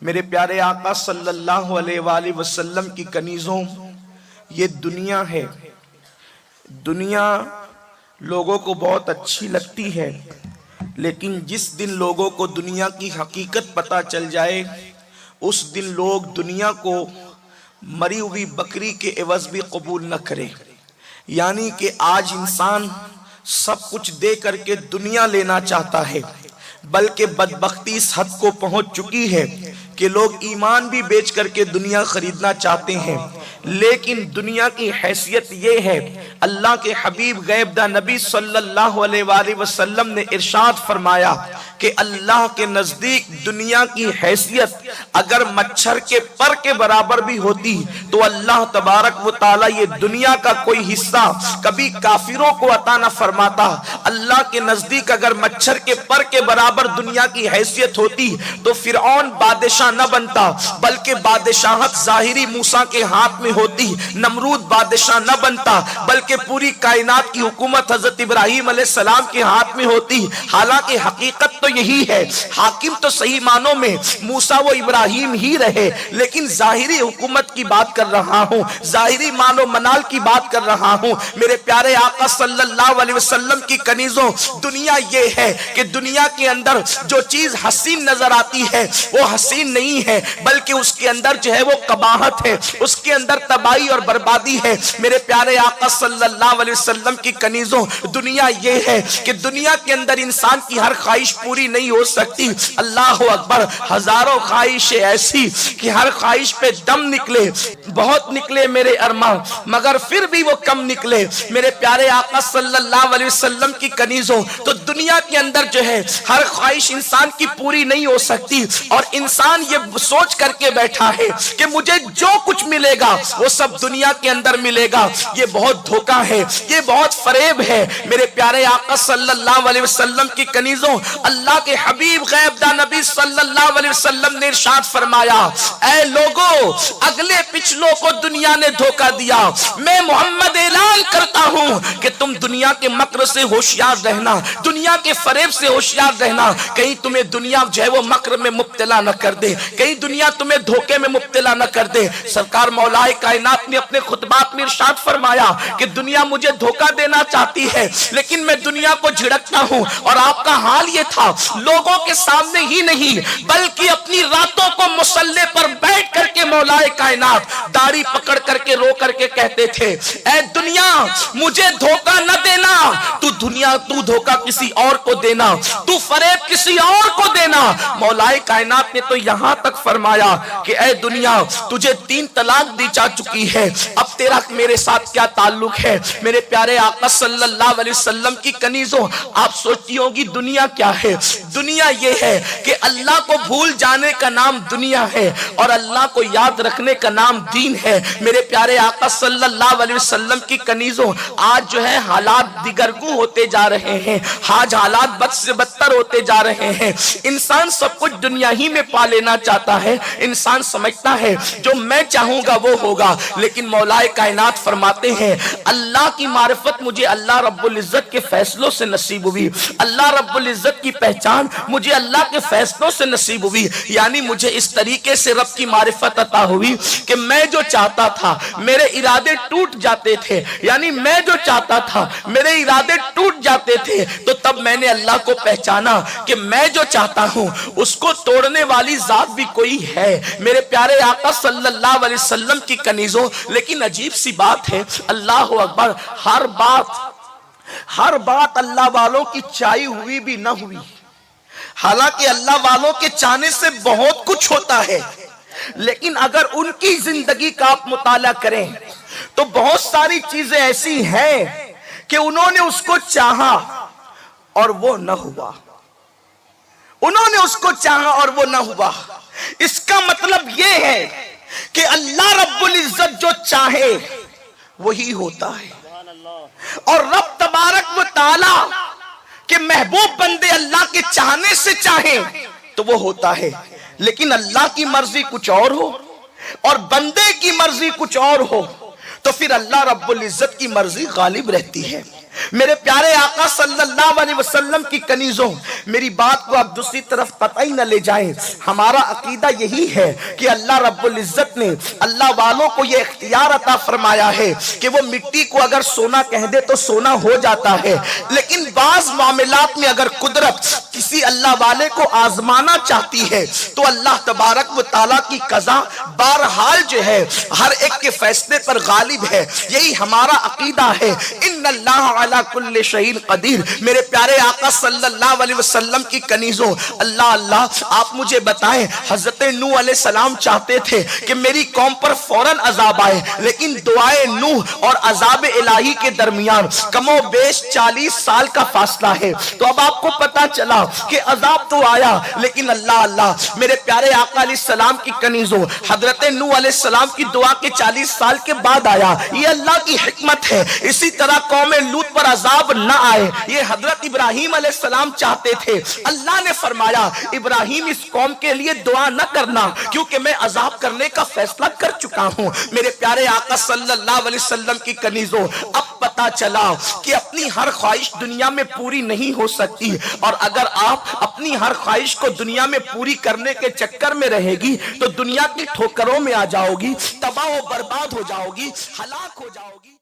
میرے پیارے آقا صلی اللہ علیہ وآلہ وسلم کی کنیزوں، یہ دنیا ہے۔ دنیا لوگوں کو بہت اچھی لگتی ہے، لیکن جس دن لوگوں کو دنیا کی حقیقت پتہ چل جائے، اس دن لوگ دنیا کو مری ہوئی بکری کے عوض بھی قبول نہ کرے۔ یعنی کہ آج انسان سب کچھ دے کر کے دنیا لینا چاہتا ہے، بلکہ بدبختی اس حد کو پہنچ چکی ہے کہ لوگ ایمان بھی بیچ کر کے دنیا خریدنا چاہتے ہیں۔ لیکن دنیا کی حیثیت یہ ہے، اللہ کے حبیب غیب داں نبی صلی اللہ علیہ وآلہ وسلم نے ارشاد فرمایا کہ اللہ کے نزدیک دنیا کی حیثیت اگر مچھر کے پر کے برابر بھی ہوتی تو اللہ تبارک و تعالی یہ دنیا کا کوئی حصہ کبھی کافروں کو عطا نہ فرماتا۔ اللہ کے نزدیک اگر مچھر کے پر کے برابر دنیا کی حیثیت ہوتی تو فرعون بادشاہ نہ بنتا، بلکہ بادشاہت ظاہری موسیٰ کے ہاتھ میں ہوتی۔ نمرود بادشاہ نہ بنتا، بلکہ پوری کائنات کی حکومت حضرت ابراہیم علیہ السلام کے ہاتھ میں ہوتی۔ حالانکہ حقیقت تو یہی ہے، حاکم تو صحیح معنوں میں موسیٰ و ابراہیم ہی رہے، لیکن ظاہری حکومت کی بات کر رہا ہوں، ظاہری مان و منال کی بات کر رہا ہوں۔ میرے پیارے آقا صلی اللہ علیہ وسلم کی کنیزوں، دنیا یہ ہے کہ دنیا کے اندر جو چیز حسین نظر آتی ہے وہ حسین نہیں ہے، بلکہ اس کے اندر جو ہے وہ قباحت ہے، اس کے اندر تباہی اور بربادی ہے۔ میرے پیارے آقا صلی اللہ علیہ وسلم کی کنیزوں، دنیا یہ ہے کہ دنیا کے اندر انسان کی ہر خواہش پوری نہیں ہو سکتی۔ اللہ اکبر، ہزاروں خواہشیں ایسی کہ ہر خواہش پہ دم نکلے، بہت نکلے میرے ارمان، مگر پھر بھی وہ کم نکلے۔ میرے پیارے آقا صلی اللہ علیہ وسلم کی کنیزوں، تو دنیا کے اندر جو ہے ہر خواہش انسان کی پوری نہیں ہو سکتی، اور انسان یہ سوچ کر کے بیٹھا ہے کہ مجھے جو کچھ ملے گا وہ سب دنیا کے اندر ملے گا۔ یہ بہت دھوکہ ہے، یہ بہت فریب ہے۔ میرے پیارے آقا صلی اللہ علیہ وسلم کی کنیزوں، اللہ کے حبیب غیب داں نبی صلی اللہ علیہ وسلم نے ارشاد فرمایا، اے لوگو، اگلے پچھلوں کو دنیا نے دھوکہ دیا، میں محمد اعلان کرتا ہوں کہ تم دنیا کے مکر سے ہوشیار رہنا، دنیا کے فریب سے ہوشیار رہنا، کہیں تمہیں دنیا جو ہے وہ مکر میں مبتلا نہ کر دے، کہیں دنیا تمہیں دھوکے میں مبتلا نہ کر دے۔ سرکار مولا کائنات نے اپنے خطبات میں ارشاد فرمایا کہ دنیا مجھے دھوکہ دینا چاہتی ہے، لیکن میں دنیا کو جھڑکتا ہوں۔ اور آپ کا حال یہ تھا، لوگوں کے سامنے ہی نہیں بلکہ اپنی راتوں کو مصلے پر بیٹھ کر کے مولا کائنات داڑھی پکڑ کر کے رو کر کے کہتے تھے، اے دنیا مجھے دھوکہ نہ دینا، تو دھوکہ کسی اور کو دینا، تو فریب کسی اور کو دینا۔ مولا کائنات نے تو یہاں تک فرمایا کہ اے دنیا، تجھے 3 طلاق دی جا چکی ہے، اب تیرا میرے ساتھ کیا تعلق ہے؟ میرے پیارے آقا صلی اللہ علیہ وسلم کی کنیزوں، آپ سوچتی ہوگی دنیا کیا ہے؟ دنیا یہ ہے کہ اللہ کو بھول جانے کا نام دنیا ہے، اور اللہ کو یاد رکھنے کا نام دین ہے۔ میرے پیارے آقا صلی اللہ علیہ وسلم کی کنیزوں، آج جو ہے حالات دیگرگو ہوتے جا رہے ہیں، آج حالات بد سے بدتر ہوتے جا رہے ہیں۔ انسان سب کچھ دنیا ہی میں پا لینا چاہتا ہے، انسان سمجھتا ہے جو میں چاہوں گا وہ ہوگا، لیکن مولا کائنات فرماتے ہیں اللہ کی معرفت مجھے اللہ رب العزت کے فیصلوں سے نصیب ہوئی، اللہ رب العزت کی پہچان مجھے اللہ کے فیصلوں سے نصیب ہوئی۔ یعنی مجھے اس طریقے سے رب کی معرفت عطا ہوئی کہ میں جو چاہتا تھا میرے ارادے ٹوٹ جاتے تھے، یعنی میں جو چاہتا تھا میرے ارادے ٹوٹ جاتے تھے، تو تب میں نے اللہ کو پہچانا کہ میں جو چاہتا ہوں اس کو توڑنے والی ذات بھی کوئی ہے۔ میرے پیارے آقا صلی اللہ علیہ وسلم کی کنیزوں، لیکن عجیب سی بات ہے، اللہ اکبر، ہر بات اللہ والوں کی چاہی ہوئی بھی نہ ہوئی۔ حالانکہ اللہ والوں کے چاہنے سے بہت کچھ ہوتا ہے، لیکن اگر ان کی زندگی کا آپ مطالعہ کریں تو بہت ساری چیزیں ایسی ہیں کہ انہوں نے اس کو چاہا اور وہ نہ ہوا، انہوں نے اس کو چاہا اور وہ نہ ہوا۔ اس کا مطلب یہ ہے کہ اللہ رب العزت جو چاہے وہی ہوتا ہے، اور رب تبارک و تعالی کہ محبوب بندے اللہ کے چاہنے سے چاہیں تو وہ ہوتا ہے، لیکن اللہ کی مرضی کچھ اور ہو اور بندے کی مرضی کچھ اور ہو تو پھر اللہ رب العزت کی مرضی غالب رہتی ہے۔ میرے پیارے آقا صلی اللہ علیہ وسلم کی کنیزوں، میری بات کو آپ دوسری طرف قطعی نہ لے جائیں. ہمارا عقیدہ یہی ہے کہ اللہ رب العزت نے اللہ والوں کو یہ اختیار عطا فرمایا ہے کہ وہ مٹی کو اگر سونا کہہ دے تو سونا ہو جاتا ہے، لیکن بعض معاملات میں اگر قدرت کسی اللہ والے کو آزمانا چاہتی ہے تو اللہ تبارک و تعالیٰ کی قضا بہرحال جو ہے ہر ایک کے فیصلے پر غالب ہے. یہی ہمارا عقیدہ ہے. ان اللہ علی کل شیء قدیر. میرے پیارے آقا صلی اللہ علیہ وسلم کی کنیزوں، اللہ آپ مجھے بتائیں، حضرت نوح علیہ السلام چاہتے تھے کہ میری قوم پر فوراً عذاب آئے، لیکن دعائے نوح اور عذاب الہی کے درمیان کم و بیش 40 سال کا فاصلہ ہے. تو اب آپ کو پتا چلا کہ عذاب تو آیا، لیکن اللہ میرے پیارے آقا علیہ السلام کی کنیزوں، حضرت نوح علیہ السلام کی دعا کے 40 سال کے بعد آیا. یہ اللہ کی حکمت ہے. اسی طرح قوم لوط پر عذاب نہ آئے، یہ حضرت ابراہیم علیہ السلام چاہتے تھے. اللہ نے فرمایا ابراہیم اس قوم کے لیے دعا نہ کرنا، کیونکہ میں عذاب کرنے کا فیصلہ کر چکا ہوں. میرے پیارے آقا صلی اللہ علیہ وسلم کی کنیزوں، اب پتا چلا کہ اپنی ہر خواہش دنیا میں پوری نہیں ہو سکتی، اور اگر آپ اپنی ہر خواہش کو دنیا میں پوری کرنے کے چکر میں رہے گی تو دنیا کی ٹھوکروں میں آ جاؤ گی، تباہ و برباد ہو جاؤ گی، ہلاک ہو جاؤ گی.